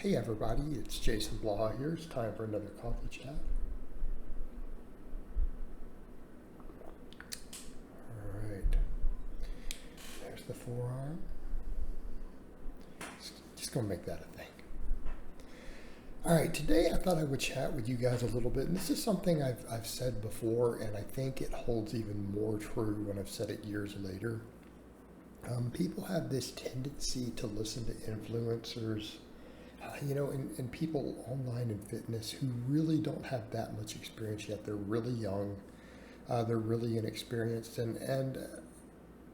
Hey everybody, it's Jason Blaha here. It's time for another coffee chat. Alright, there's the forearm. Just gonna make that a thing. Alright, today I thought I would chat with you guys a little bit, and this is something I've said before, and I think it holds even more true when I've said it years later. People have this tendency to listen to influencers, and people online in fitness who really don't have that much experience yet. They're really young, they're really inexperienced, and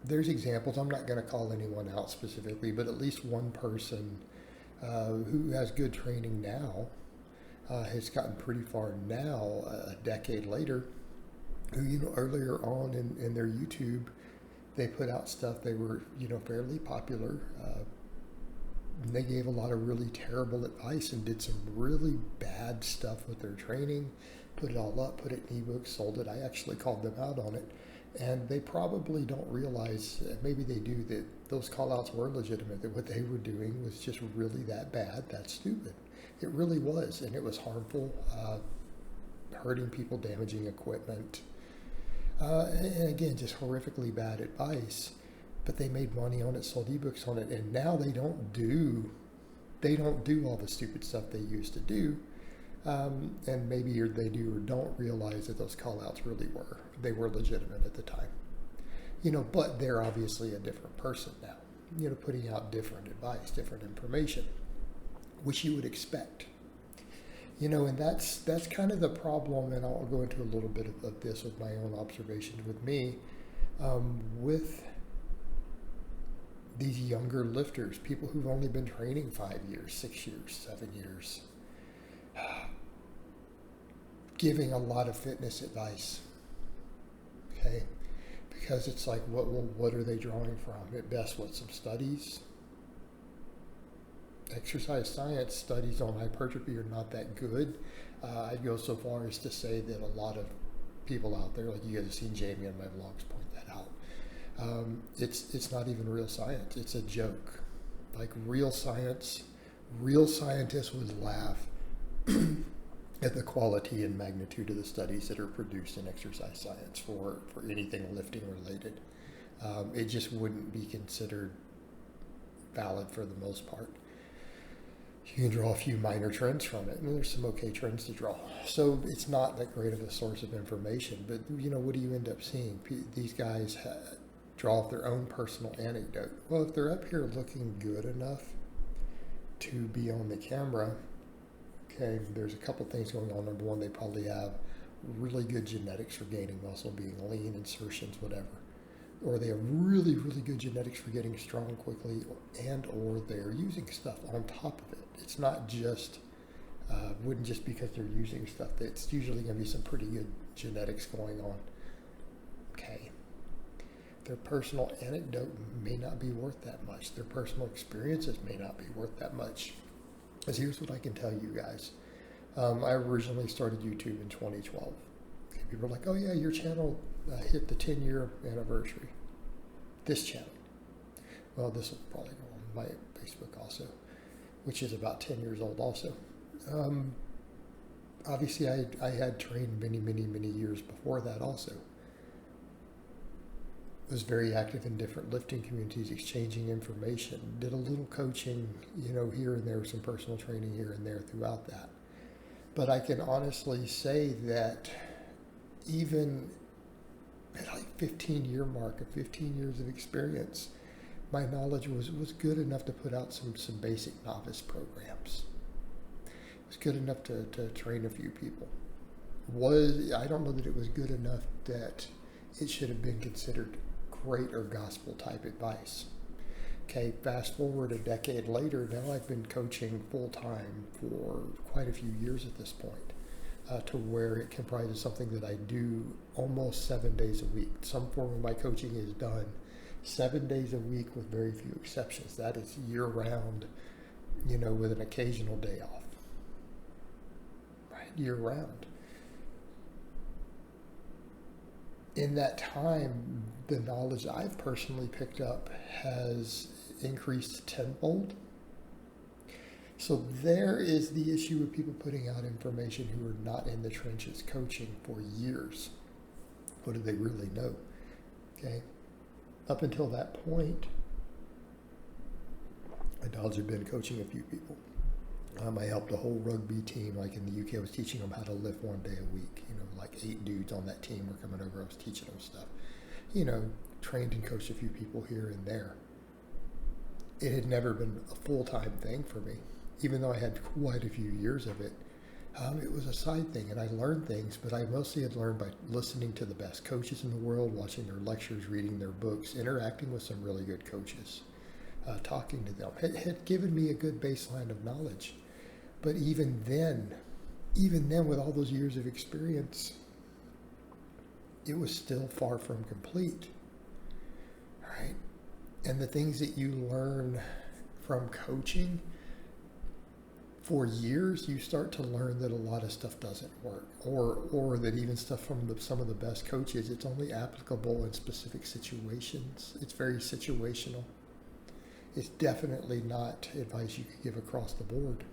there's examples. I'm not going to call anyone out specifically, but at least one person who has good training now has gotten pretty far now, a decade later, who, earlier on in their YouTube, they put out stuff. They were, fairly popular. And they gave a lot of really terrible advice and did some really bad stuff with their training, put it all up, put it in ebooks, sold it. I actually called them out on it. And they probably don't realize, maybe they do, that those call outs were legitimate, that what they were doing was just really that bad, that stupid. It really was, and it was harmful, hurting people, damaging equipment. And again, just horrifically bad advice. But they made money on it, sold ebooks on it, and now they don't do all the stupid stuff they used to do. And maybe they do or don't realize that those call-outs really were. They were legitimate at the time. But they're obviously a different person now, putting out different advice, different information, which you would expect. And that's kind of the problem, and I'll go into a little bit of this with my own observations with me, with these younger lifters, people who've only been training 5 years, 6 years, 7 years, giving a lot of fitness advice, okay? Because it's like, what are they drawing from? At best, some studies? Exercise science studies on hypertrophy are not that good. I'd go so far as to say that a lot of people out there, like you guys have seen Jamie on my vlogs point that out, it's not even real science. It's a joke. Like real science, real scientists would laugh at the quality and magnitude of the studies that are produced in exercise science for anything lifting related. It just wouldn't be considered valid for the most part. You can draw a few minor trends from it, and there's some okay trends to draw. So it's not that great of a source of information, but what do you end up seeing? These guys draw off their own personal anecdote. Well, if they're up here looking good enough to be on the camera, okay, there's a couple things going on. Number one, they probably have really good genetics for gaining muscle, being lean, insertions, whatever. Or they have really, really good genetics for getting strong quickly, or they're using stuff on top of it. It's not just, wouldn't just because they're using stuff. It's usually going to be some pretty good genetics going on. Okay. Their personal anecdote may not be worth that much. Their personal experiences may not be worth that much. Because here's what I can tell you guys. I originally started YouTube in 2012. Okay, people are like, oh yeah, your channel hit the 10-year anniversary. This channel. Well, this will probably go on my Facebook also, which is about 10 years old also. Obviously, I had trained many, many, many years before that also. Was very active in different lifting communities, exchanging information, did a little coaching, here and there, some personal training here and there throughout that. But I can honestly say that even at like 15-year mark of 15 years of experience, my knowledge was good enough to put out some basic novice programs. It was good enough to train a few people. I don't know that it was good enough that it should have been considered great or gospel type advice. Okay, fast forward a decade later, now I've been coaching full time for quite a few years at this point, to where it comprises something that I do almost 7 days a week. Some form of my coaching is done 7 days a week with very few exceptions. That is year round, with an occasional day off. Right, year round. In that time, the knowledge I've personally picked up has increased tenfold. So there is the issue with people putting out information who are not in the trenches coaching for years. What do they really know? Okay. Up until that point, I had been coaching a few people. I helped a whole rugby team, like in the UK. I was teaching them how to lift one day a week. Like 8 dudes on that team were coming over. I was teaching them stuff. Trained and coached a few people here and there. It had never been a full-time thing for me, even though I had quite a few years of it. It was a side thing, and I learned things, but I mostly had learned by listening to the best coaches in the world, watching their lectures, reading their books, interacting with some really good coaches, talking to them. It had given me a good baseline of knowledge. But even then, with all those years of experience, it was still far from complete, right? And the things that you learn from coaching for years, you start to learn that a lot of stuff doesn't work, or that even stuff from some of the best coaches, it's only applicable in specific situations. It's very situational. It's definitely not advice you could give across the board.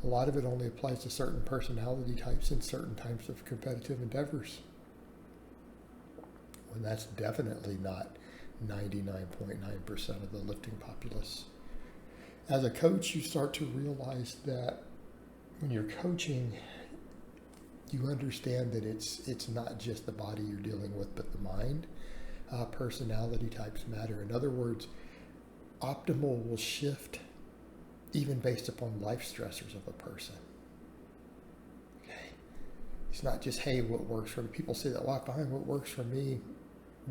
A lot of it only applies to certain personality types and certain types of competitive endeavors. And that's definitely not 99.9% of the lifting populace. As a coach, you start to realize that when you're coaching, you understand that it's not just the body you're dealing with, but the mind. Personality types matter. In other words, optimal will shift even based upon life stressors of a person. Okay. It's not just, hey, what works for me. People say that, well, I find what works for me.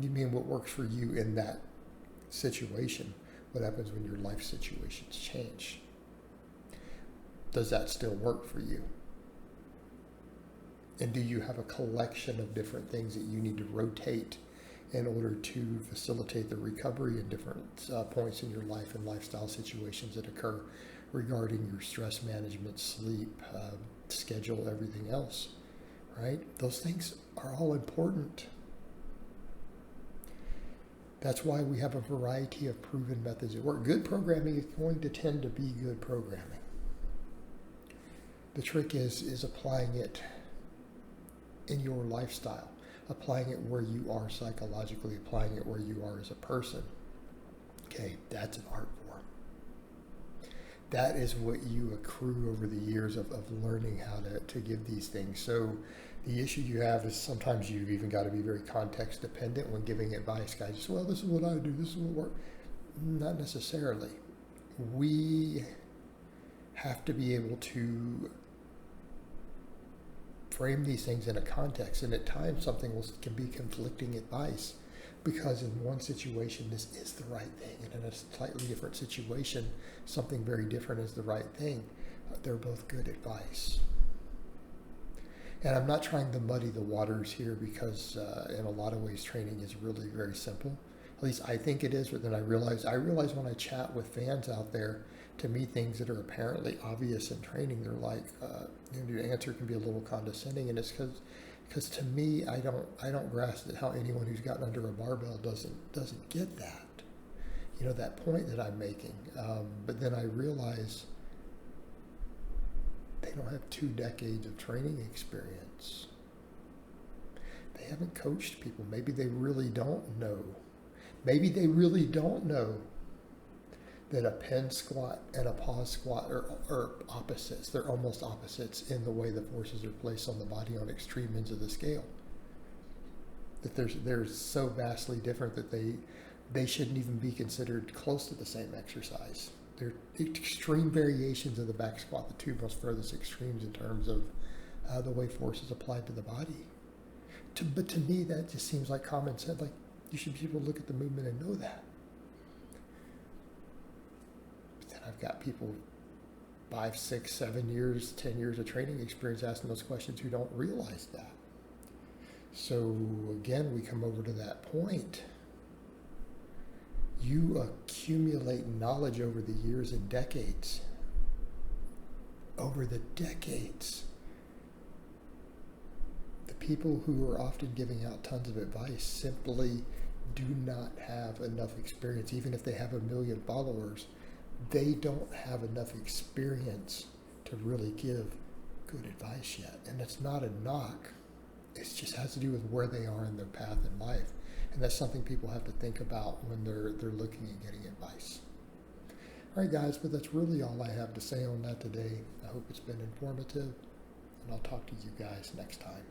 You mean what works for you in that situation? What happens when your life situations change? Does that still work for you? And do you have a collection of different things that you need to rotate in order to facilitate the recovery in different points in your life and lifestyle situations that occur regarding your stress management, sleep, schedule, everything else, right? Those things are all important. That's why we have a variety of proven methods at work. Good programming is going to tend to be good programming. The trick is applying it in your lifestyle, applying it where you are psychologically, applying it where you are as a person. Okay, that's an art form. That is what you accrue over the years of learning how to give these things. So the issue you have is sometimes you've even got to be very context dependent when giving advice. Guys just, well, this is what I do, this is what works. Not necessarily. We have to be able to frame these things in a context, and at times something can be conflicting advice, because in one situation this is the right thing, and in a slightly different situation something very different is the right thing. They're both good advice. And I'm not trying to muddy the waters here, because in a lot of ways training is really very simple. At least I think it is, but then I realize when I chat with fans out there, to me things that are apparently obvious in training, they're like, the answer can be a little condescending, and it's because to me I don't grasp how anyone who's gotten under a barbell doesn't get that, that point that I'm making. But then I realize they don't have 2 decades of training experience. They haven't coached people. Maybe they really don't know. Maybe they really don't know that a pin squat and a pause squat are opposites. They're almost opposites in the way the forces are placed on the body on extreme ends of the scale. That they're so vastly different that they shouldn't even be considered close to the same exercise. They're extreme variations of the back squat, the 2 most furthest extremes in terms of the way force is applied to the body. But to me, that just seems like common sense. Like, you should be able to look at the movement and know that. But then I've got people 5, 6, 7 years, 10 years of training experience asking those questions who don't realize that. So again, we come over to that point. You accumulate knowledge over the years and decades. Over the decades. The people who are often giving out tons of advice simply do not have enough experience. Even if they have 1 million followers, they don't have enough experience to really give good advice yet. And it's not a knock. It just has to do with where they are in their path in life. And that's something people have to think about when they're looking at getting advice. All right, guys, but that's really all I have to say on that today. I hope it's been informative, and I'll talk to you guys next time.